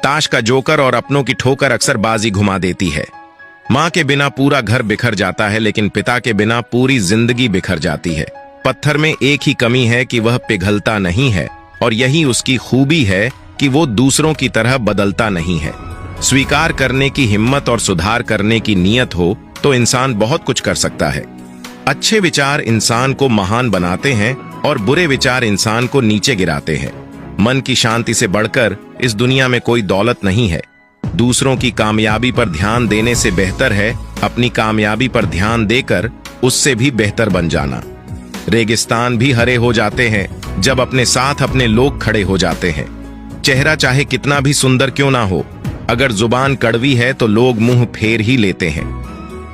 ताश का जोकर और अपनों की ठोकर अक्सर बाजी घुमा देती है। माँ के बिना पूरा घर बिखर जाता है, लेकिन पिता के बिना पूरी जिंदगी बिखर जाती है। पत्थर में एक ही कमी है कि वह पिघलता नहीं है, और यही उसकी खूबी है कि वो दूसरों की तरह बदलता नहीं है। स्वीकार करने की हिम्मत और सुधार करने की नीयत हो तो इंसान बहुत कुछ कर सकता है। अच्छे विचार इंसान को महान बनाते हैं और बुरे विचार इंसान को नीचे गिराते हैं। मन की शांति से बढ़कर इस दुनिया में कोई दौलत नहीं है। दूसरों की कामयाबी पर ध्यान देने से बेहतर है अपनी कामयाबी पर ध्यान देकर उससे भी बेहतर बन जाना। रेगिस्तान भी हरे हो जाते हैं जब अपने साथ अपने लोग खड़े हो जाते हैं। चेहरा चाहे कितना भी सुंदर क्यों ना हो, अगर जुबान कड़वी है तो लोग मुंह फेर ही लेते हैं।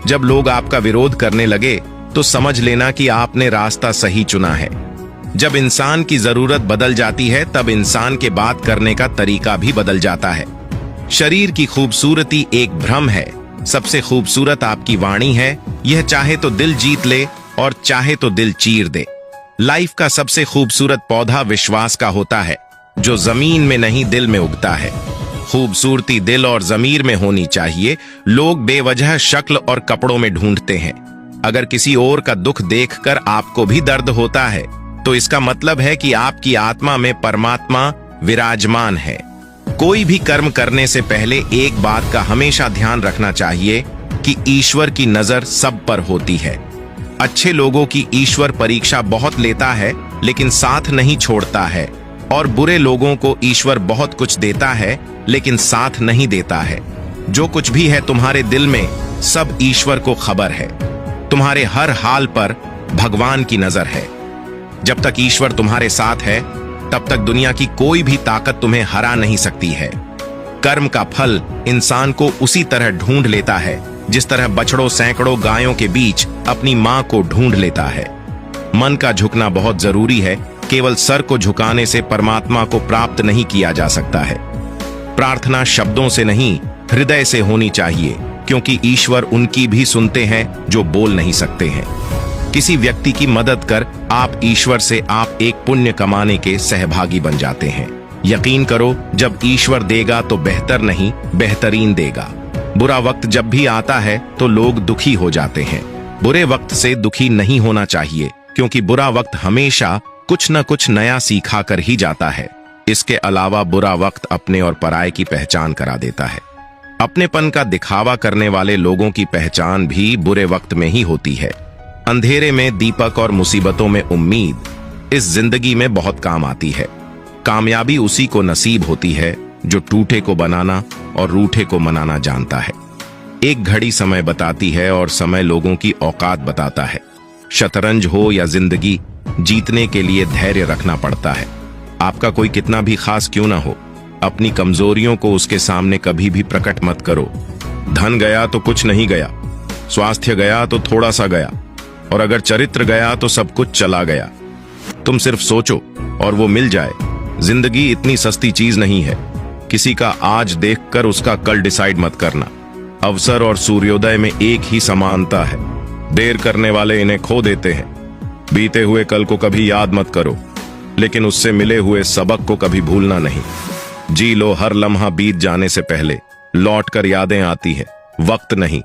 जब लोग आपका विरोध करने लगे तो समझ लेना कि आपने रास्ता सही चुना है। जब इंसान की जरूरत बदल जाती है तब इंसान के बात करने का तरीका भी बदल जाता है। शरीर की खूबसूरती एक भ्रम है, सबसे खूबसूरत आपकी वाणी है। यह चाहे तो दिल जीत ले और चाहे तो दिल चीर दे। लाइफ का सबसे खूबसूरत पौधा विश्वास का होता है, जो जमीन में नहीं दिल में उगता है। खूबसूरती दिल और जमीर में होनी चाहिए। लोग बेवजह शक्ल और कपड़ों में ढूंढते हैं। अगर किसी और का दुख देखकर आपको भी दर्द होता है तो इसका मतलब है कि आपकी आत्मा में परमात्मा विराजमान है। कोई भी कर्म करने से पहले एक बात का हमेशा ध्यान रखना चाहिए कि ईश्वर की नजर सब पर होती है। अच्छे लोगों की ईश्वर परीक्षा बहुत लेता है लेकिन साथ नहीं छोड़ता है, और बुरे लोगों को ईश्वर बहुत कुछ देता है लेकिन साथ नहीं देता है। जो कुछ भी है तुम्हारे दिल में, सब ईश्वर को खबर है। तुम्हारे हर हाल पर भगवान की नजर है। जब तक ईश्वर तुम्हारे साथ है तब तक दुनिया की कोई भी ताकत तुम्हें हरा नहीं सकती है। कर्म का फल इंसान को उसी तरह ढूंढ लेता है जिस तरह बछड़ों सैकड़ों गायों के बीच अपनी मां को ढूंढ लेता है। मन का झुकना बहुत जरूरी है। केवल सर को झुकाने से परमात्मा को प्राप्त नहीं किया जा सकता है। प्रार्थना शब्दों से नहीं, हृदय से होनी चाहिए, क्योंकि ईश्वर उनकी भी सुनते हैं जो बोल नहीं सकते हैं। किसी व्यक्ति की मदद कर आप ईश्वर से आप एक पुण्य कमाने के सहभागी बन जाते हैं। यकीन करो, जब ईश्वर देगा तो बेहतर नहीं बेहतरीन देगा। बुरा वक्त जब भी आता है तो लोग दुखी हो जाते हैं। बुरे वक्त से दुखी नहीं होना चाहिए, क्योंकि बुरा वक्त हमेशा कुछ न कुछ नया सिखा कर ही जाता है। इसके अलावा बुरा वक्त अपने और पराये की पहचान करा देता है। अपनेपन का दिखावा करने वाले लोगों की पहचान भी बुरे वक्त में ही होती है। अंधेरे में दीपक और मुसीबतों में उम्मीद इस जिंदगी में बहुत काम आती है। कामयाबी उसी को नसीब होती है जो टूटे को बनाना और रूठे को मनाना जानता है। एक घड़ी समय बताती है और समय लोगों की औकात बताता है। शतरंज हो या जिंदगी, जीतने के लिए धैर्य रखना पड़ता है। आपका कोई कितना भी खास क्यों ना हो, अपनी कमजोरियों को उसके सामने कभी भी प्रकट मत करो। धन गया तो कुछ नहीं गया, स्वास्थ्य गया तो थोड़ा सा गया, और अगर चरित्र गया तो सब कुछ चला गया। तुम सिर्फ सोचो और वो मिल जाए। जिंदगी इतनी सस्ती चीज नहीं है। किसी का आज देखकर उसका कल डिसाइड मत करना। अवसर और सूर्योदय में एक ही समानता है। देर करने वाले इन्हें खो देते हैं। बीते हुए कल को कभी याद मत करो, लेकिन उससे मिले हुए सबक को कभी भूलना नहीं। जी लो हर लम्हा बीत जाने से पहले, लौट कर यादें आती है, वक्त नहीं।